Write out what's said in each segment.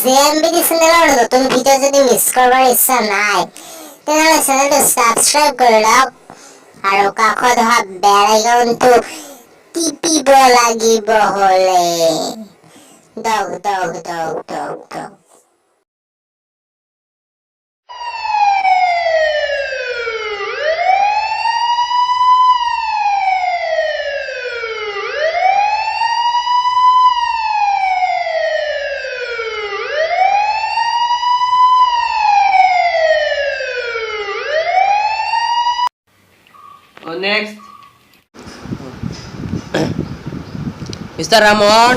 জেএমবিডি চেনেলৰ নতুন ভিডিঅ' যদি মিছ কৰাৰ ইচ্ছা নাই তেনেহ'লে চেনেলটো ছাবস্ক্ৰাইব কৰি লওক আৰু কাষত অহা বেল আইকনটো টিপিব লাগিব হ'লে দক দক দক দক দক Next, Mr. Ramon.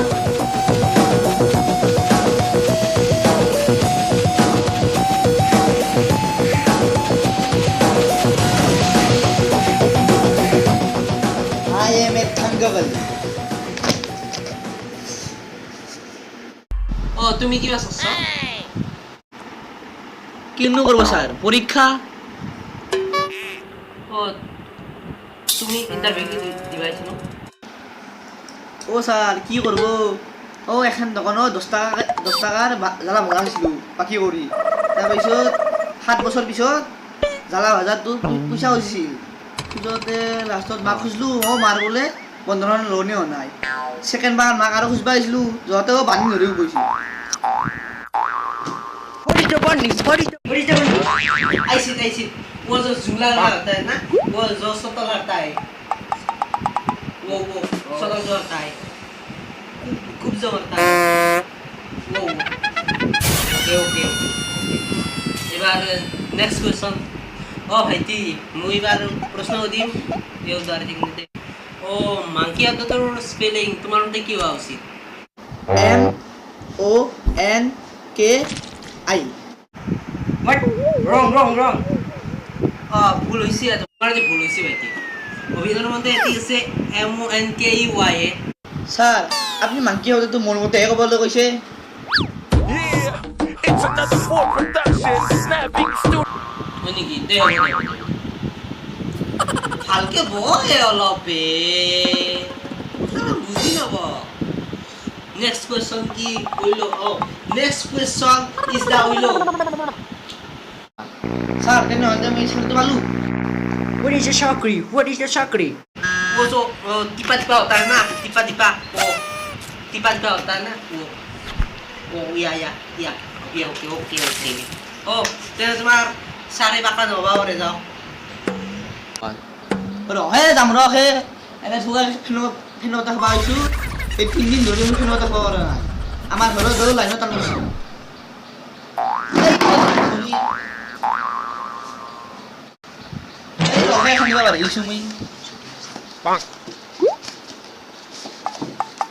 I am a Thangawal. Oh, তুমি কিবা চাচ্ছ? কিনো করবো স্যার পরীক্ষা Oh, তুমি ইন্টারভিউ দিবাইছ ন? ও স্যার কি করব ও এখন দোকানত 10 টাকার জ্বালা ভাজা হৈছিলোঁ বাকী কৰি তাৰপিছত 7 বছৰ পিছত জ্বালা ভাজাটো পইচা হৈছিল পিছতে লাষ্টত মাক খুজিলোঁ মাৰ বোলে বন্ধনৰ লোনে হোৱা নাই ছেকেণ্ড বাৰ মাক আৰু খুজিব আহিছিলোঁ যহঁতে বান্ধি ধৰিও গৈছিল ऐसी वो जो झूला रहता है ना वो जो सटल रहता है वो सटल जो रहता है खूब जो रहता है वो ओके এবার নেক্সট কোয়েশ্চন ও ভাইটি মই এবার প্রশ্ন দিম এই উদাহরণ দিতে ও মাংকি শব্দটোৰ স্পেলিং তোমাৰ মতে কি হোৱা উচিত MONKI What? Wrong. ভুল হৈছে তোমাৰ যে ভুল হৈছে ভাইটি অভিধানৰ মতে এটি আছে MONKEY স্যাৰ আপনি মাংকি হতে মোৰ মতে ক'বলৈ কৈছে Yeah, it's another Ford production. Snapping studio. হয় নেকি দে ভালকে বয় অলপে বুজি নাব নেক্সট কোয়েশ্চন কি কইলো next question is the willow sir কেন আমি শুনতে পারলু What is a chakri? What is a chakri? वो जो टिपा होता है ना टिपा वो टिपा होता है ना वो या ओके ओ तेरे तुम्हार सारे बाका नोबा और जाओ ৰহে যাম ৰহে এনে থুকা ফেনত খাব আহিছোঁ এই 3 দিন ধৰি মই ফেনত খাব পৰা নাই আমাৰ ঘৰত গৈ লাইনত টান গৈছে ৰহে খানিব পাৰিছোঁ মই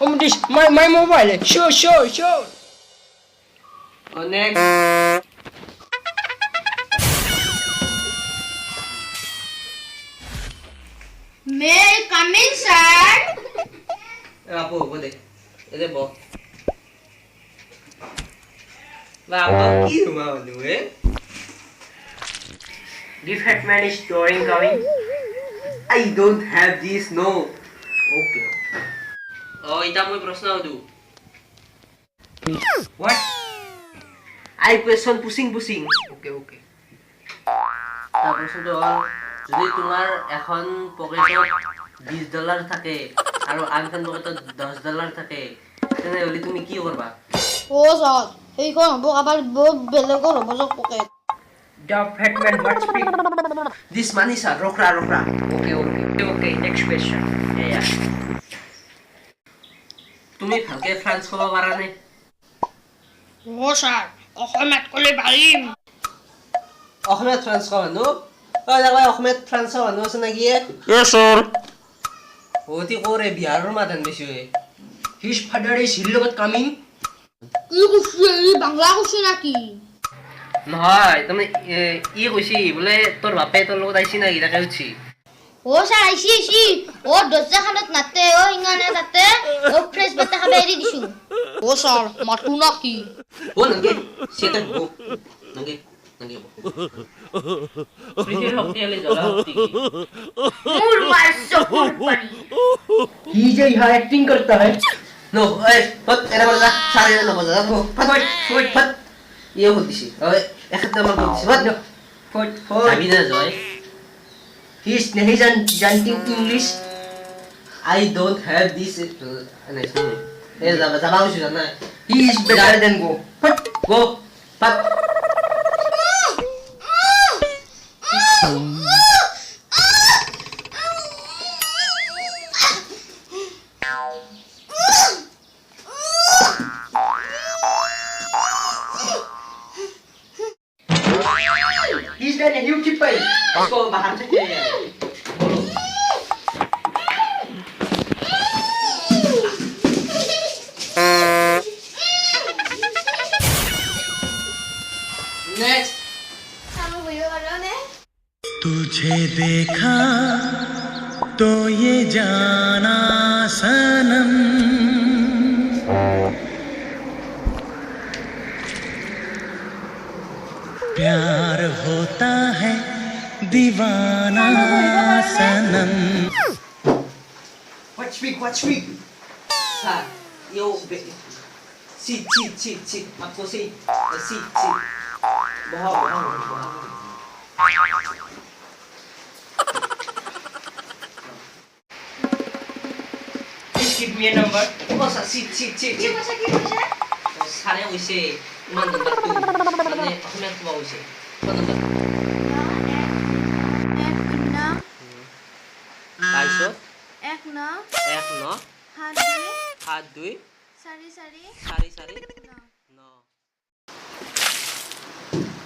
Oh, this my mobile. Show. और next May I come in, sir? आपो वो दे ये बो बाबा की मालूम है This hetman is drawing coming. I don't have this no okay oh ita moi प्रश्न दू What? I question pushing okay তা প্রশ্নটো হ'ল যদি তোমাৰ এখন পকেটত $20 থাকে আৰু আনখন পকেটত $10 থাকে তেনেহ'লে তুমি কি কৰবা Oh, sir. এইখন হ'ব কাবাৰ বেলেগৰ হ'ব যক pocket The hetman what speak? This money sir রোকরা Okay. Next question. Yeah. তুমি ভালকে ফ্ৰান্স ক'ব পাৰা নে Oh, sir. অসমীয়াত ক'লে পাৰিম অসমীয়াত ফ্ৰান্স কোৱা মানুহ দেখবা অসমীয়াত ফ্ৰান্সৰ মানুহ আছে নেকি Yes, sir. অতি কৰে বিহাৰৰ মাতান বেছি হয় His father is লগত coming. কি কৈছে এই বাংলা কৈছে নাকি নহয় তুমি ই কৈছি বোলে তোৰ বাপে তোৰ লগত আহিছি নেকি তাকে সুধছি Oh, sir. আইছি ও দৰ্জাখনত নাতে ইঙানে তাতে ফ্ৰেছ বেটা খাব এৰি দিছো Oh, sir. মাথো নাকি ও নংগে সেটা গো নংগে প্রিন্টের হকটিয়ালে জ্বলা হতি मूल मार चोकुर पड़ी He is यहाँ acting करता है. No, ফট এৰা বলে যা চাৰি নবজা যা ফট ইয়ে হ'ল দিছি একটা মান দিছি ফট যাবি না জয় He's English. I don't have this যাবা উচিত না He is better than go. Go photo He's done a new keeper. इसको बाहर से नेक्स्ट तुझे देखा तो ये जाना सनम प्यार होता है दीवाना सनम Watch me. Sir, yo, sit. आपको sit. बहुत. Please give me a number. बस sit. सारे वैसे मान नंबर 2 মানে অসমীয়াত কোৱা হৈছে তাৰপিছত 1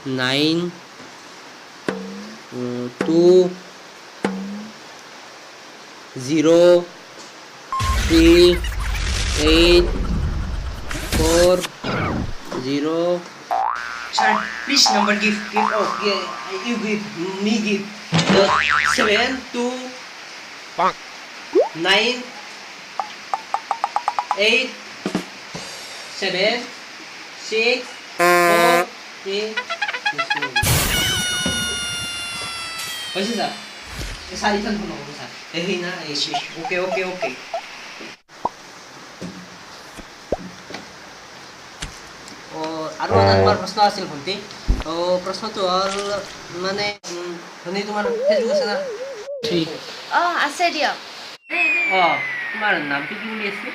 9 2 0 3 8 4 0 Sir, please number give. okay you give me give 7 2 9 8 7 6 4 3 হৈছে ছাৰ এই চাৰিখন ফোন হ'ব ছাৰ এই না এই Okay. আৰু এটা তোমাৰ প্ৰশ্ন আছিল ভণ্টি প্ৰশ্নটো হ'ল মানে ভণ্টি তোমাৰ ফেচবুক আছে না আছে দিয়ক তোমাৰ নামটো কি বুলি আছে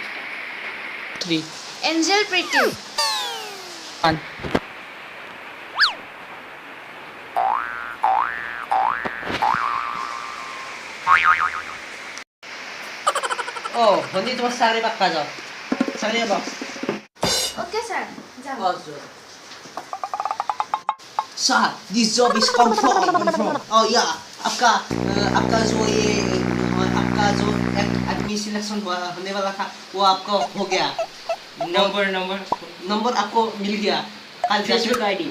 3 এঞ্জেল প্ৰীতি ভণ্টি তোমাৰ চাকৰি পাক্কা যাও চাকৰি পাব ওকে স্যার যাম Sir, this job is confirm. Oh yeah, आपका जो आदमी सिलेक्शन होने वाला था वो आपका हो गया नंबर आपको मिल गया कल Facebook ID.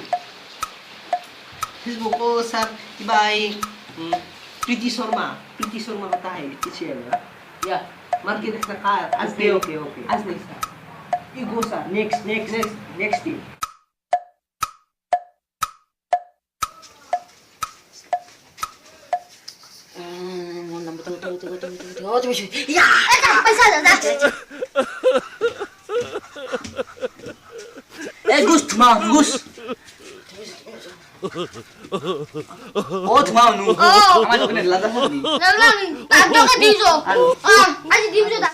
फेसबुक को सर कि भाई प्रीति शर्मा होता है टीचर या मार के देखना का आज Okay. आज नहीं sir you go sir Next team. পয়সা দাদা Gus, thuma, Gus. Oh, thuma nu. Amar kone lada sani. নাম তাকে দিছো আজ দিমছো দা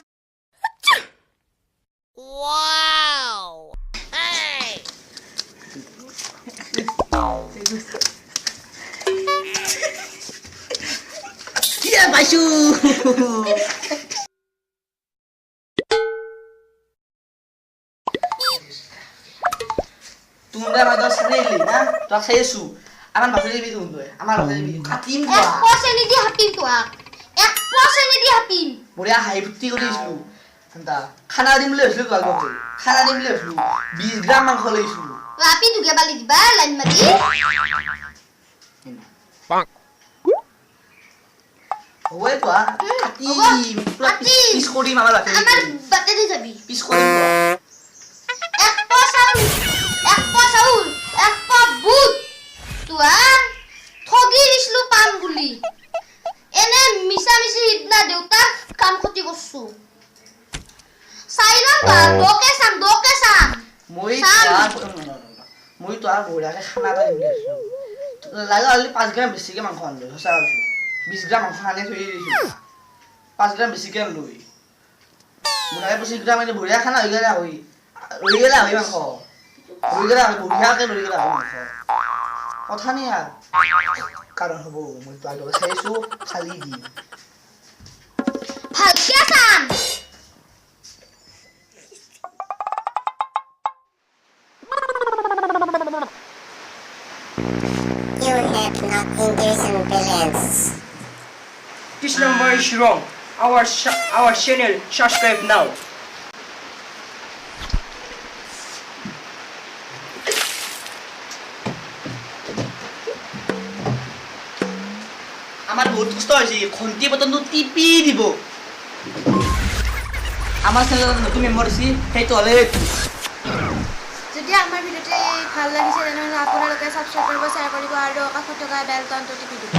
Yeah, Bashu. Tunda madar sarili na. Tu saya su. Aman bakal lebih tunda. Aman bakal lebih. Katim gua. 1% নিদি হাপিম তোক 1% নিদি হাপিম Boria hai putih kau isu. Anta. Khana dim le isu kau kau. Khana dim le isu. 20 gram mang kau le isu. হাপি দুগে বালি দিবা line মারি Oh itu ah. Hati. Hati. Piskori mama lah. আমার বাতে দি যাবি Piskori gua. এক পা চাউল এক পা বুট তোয়া ঠগি দিছিলো পাম বুলি এনে মিছা মিছি সিদিনা দেউতাক কাম ক্ষতি করছো চাইলাম বা মই তো আৰু বঢ়িয়াকৈ খানা এটা দিম দিছোঁ লাগে হ'লে 5 গ্ৰাম বেছিকৈ মাংস আনিলোঁ সঁচা কৈছোঁ 20 গ্ৰাম মাংস আনি থৈ দিছোঁ 5 গ্ৰাম বেছিকৈ আনিলোঁ বঢ়িয়াকৈ 25 গ্ৰাম আনি বঢ়িয়া খানা হৈ গ'লে হৈ ৰৈ গ'লে হৈ মাংস ৰৈ গ'লে হৈ বঢ়িয়াকৈ ৰৈ গ'লে হৈ মাংস কথা নাই আৰু কাৰণ হ'ব মই তো আগতে চাইছোঁ খালি দিম ভালকে চাম You have nothing to listen brilliance. This number is wrong. Our channel, subscribe now. আমাৰ বহুত কষ্ট হৈছে ঘণ্টি বটনটো টিপি দিব আমাৰ চেনেলত নতুন মেম্বাৰ আছে সেইটো হ'লে যদি আমাৰ ভিডিঅ'টো ভাল লাগিছে তেনেহ'লে আপোনালোকে ছাবস্ক্ৰাইব কৰিব শ্বেয়াৰ কৰিব আৰু কাষত থকা বেল আইকনটো টিপি দিব